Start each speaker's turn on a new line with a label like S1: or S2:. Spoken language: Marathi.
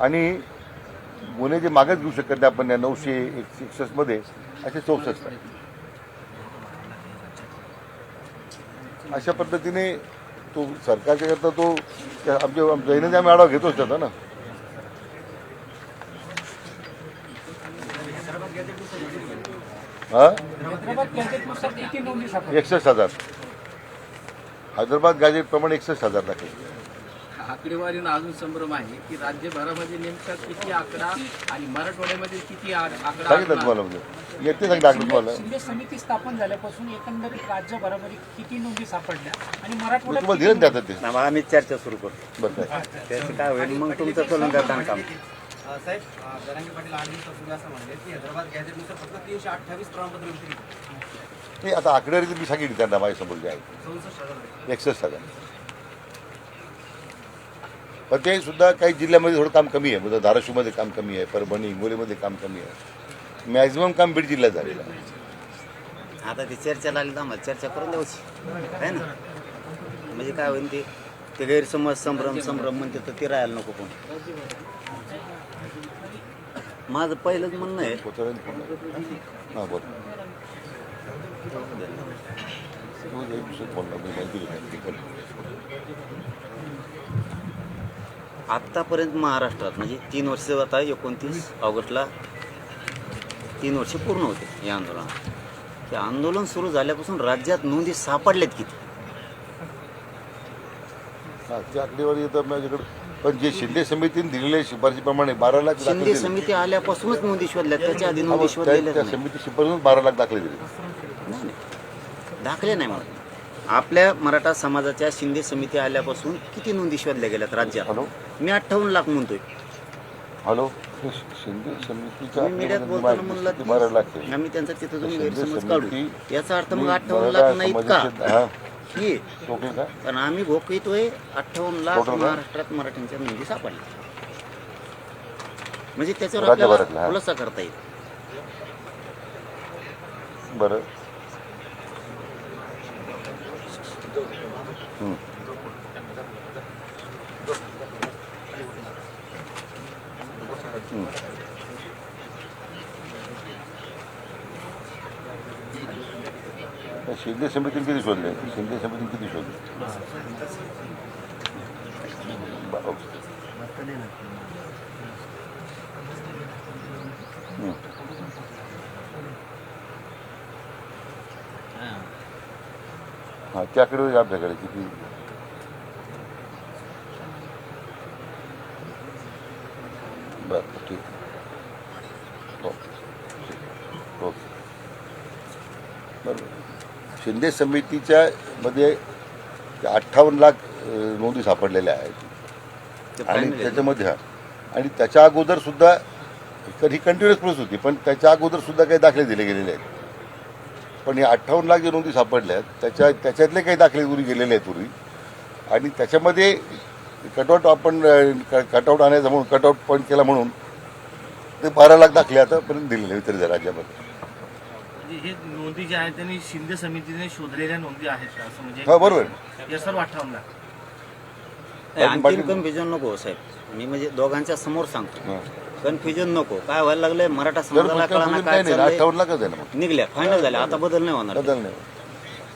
S1: आणि गुन्हे जे मागच घेऊ शकत नाही आपण 961 मध्ये असे 64 आहेत. अशा पद्धतीने तो सरकारच्या करता तो आमच्या दैनंदिन आम्ही आढावा घेतोच त्याचा ना. हा 61,000 हैदराबाद गॅजेट प्रमाणे 61,000 दाखल.
S2: आकडेवारीनं अजून संभ्रम आहे की राज्यभरामध्ये नेमका किती आकडा आणि मराठवाड्यामध्ये किती आकडा
S1: सांगितलं तुम्हाला म्हणजे येते सांगितलं आकडे तुम्हाला.
S3: शिंदे समिती स्थापन झाल्यापासून एकंदरीत राज्यभरामध्ये किती नोंदी सापडल्या आणि
S1: मग
S3: मराठवाड्यात
S1: तुम्हाला दिलं ना त्यात ते.
S4: आम्ही चर्चा सुरू करतो.
S1: बरं काय
S4: त्याचं काय होईल मग तुमचं चलून जाताना काम.
S5: साहेब जरांगे पाटील 8 दिवसापूर्वी असं म्हणले की हैदराबाद गॅजेटनुसार फक्त 328 प्रमाणपत्र विक्री
S1: ते आता आकडेवारी मी सांगितली त्यांना माझ्यासमोर जे आहे
S5: 64,000.
S1: 61,000. पण ते सुद्धा काही जिल्ह्यामध्ये थोडं काम कमी आहे. म्हणजे धाराशिवमध्ये काम कमी आहे, परभणी हिंगोलीमध्ये काम कमी आहे. मॅक्झिमम काम बीड जिल्ह्यात झालेलं आहे.
S4: आता ती चर्चा लागली तर आम्हाला चर्चा करून द्यायची आहे ना. म्हणजे काय होईल ते गैरसमज संभ्रम म्हणते तर ते राहायला नको. पण माझं पहिलंच म्हणणं आहे
S1: हां बोल बोलणार मी माहिती घेतली.
S4: आत्तापर्यंत महाराष्ट्रात म्हणजे 3 वर्ष आता 29 ऑगस्टला 3 वर्ष पूर्ण होते या आंदोलनात. ते आंदोलन सुरू झाल्यापासून राज्यात नोंदी सापडल्यात किती?
S1: हां त्या आकडेवारी येतात माझ्याकडे. पण जे शिंदे समितीने दिलेल्या शिफारशीप्रमाणे 12 लाख दाखले
S4: शिंदे
S1: दिले.
S4: समिती आल्यापासूनच नोंदी शोधल्यात. त्याच्या आधी नोंदी
S1: त्या
S4: शोधलेल्या
S1: त्या
S4: नाही.
S1: समिती शिफारशीतून 12 लाख दाखले दिले.
S4: नाही. दाखले नाही म्हणत. आपल्या मराठा समाजाच्या शिंदे समिती आल्यापासून किती नोंदी शोधल्या गेल्यात राज्यात?
S1: हॅलो
S4: मी 58 लाख म्हणतोय.
S1: हॅलो शिंदे समितीच्या
S4: मी मीडियात बोलताना म्हणलं
S1: 12 लाख आहे.
S4: आम्ही त्यांचा तिथं जाऊन
S1: शिंदे
S4: गैरसमज काढू.
S1: समिती
S4: याचा अर्थ मग
S1: मी
S4: 58
S1: मराठा
S4: लाख नाहीत का?
S1: समाजाचे- हां
S4: ही
S1: ओके का
S4: कारण आम्ही भोगतोय 58 लाख
S1: Total का?
S4: महाराष्ट्रात मराठ्यांच्या नोंदी सापडल्या. म्हणजे त्याच्यावर
S1: राज्यभरातल्या,
S4: आपल्याला
S1: हां.
S4: खुलासा करता येईल.
S1: बरं हं. हं. शिंदे समितीने किती शोधले? शिंदे समितीने किती शोधले? ओके. हं. हां त्याकडे आपल्याकडे किती बरं ठीक ओके ओके बरोबर. शिंदे समितीच्या मध्ये 58 लाख नोंदी सापडलेल्या आहेत.
S4: ते
S1: आणि
S4: final आहे.
S1: त्याच्यामध्ये हा आणि त्याच्या अगोदर सुद्धा तर ही कंटिन्युअस प्रोसेस होती. पण त्याच्या अगोदर सुद्धा काही दाखले दिले गेलेले आहेत. पण या 58 लाख जे नोंदी सापडल्या आहेत त्याच्यातले काही दाखले पूर्वी गेलेले आहेत पूर्वी. आणि त्याच्यामध्ये कटआउट आपण कटआउट आणायचं म्हणून कटआउट पॉईंट केला म्हणून ते 12 लाख दाखले आतापर्यंत दिलेले वितरित राज्यामध्ये.
S6: म्हणजे हे नोंदी ज्या आहेत त्यांनी शिंदे समितीने शोधलेल्या नोंदी आहेत का असं म्हणजे
S1: हा बरोबर.
S6: या सर्व 58 लाख
S4: आणखीन कन्फ्युजन नको साहेब. मी म्हणजे दोघांच्या समोर सांगतो.
S1: हां.
S4: कन्फ्युजन नको. काय व्हायला लागलंय मराठा
S1: तर
S4: समाजाला
S1: मग
S4: कळाना
S1: काय
S4: काय
S1: नाही
S4: चाललंय.
S1: 58 लाखच आहे ना मग
S4: निघल्या फायनल झाल्या. आता बदल नाही होणार.
S1: बदल नाही.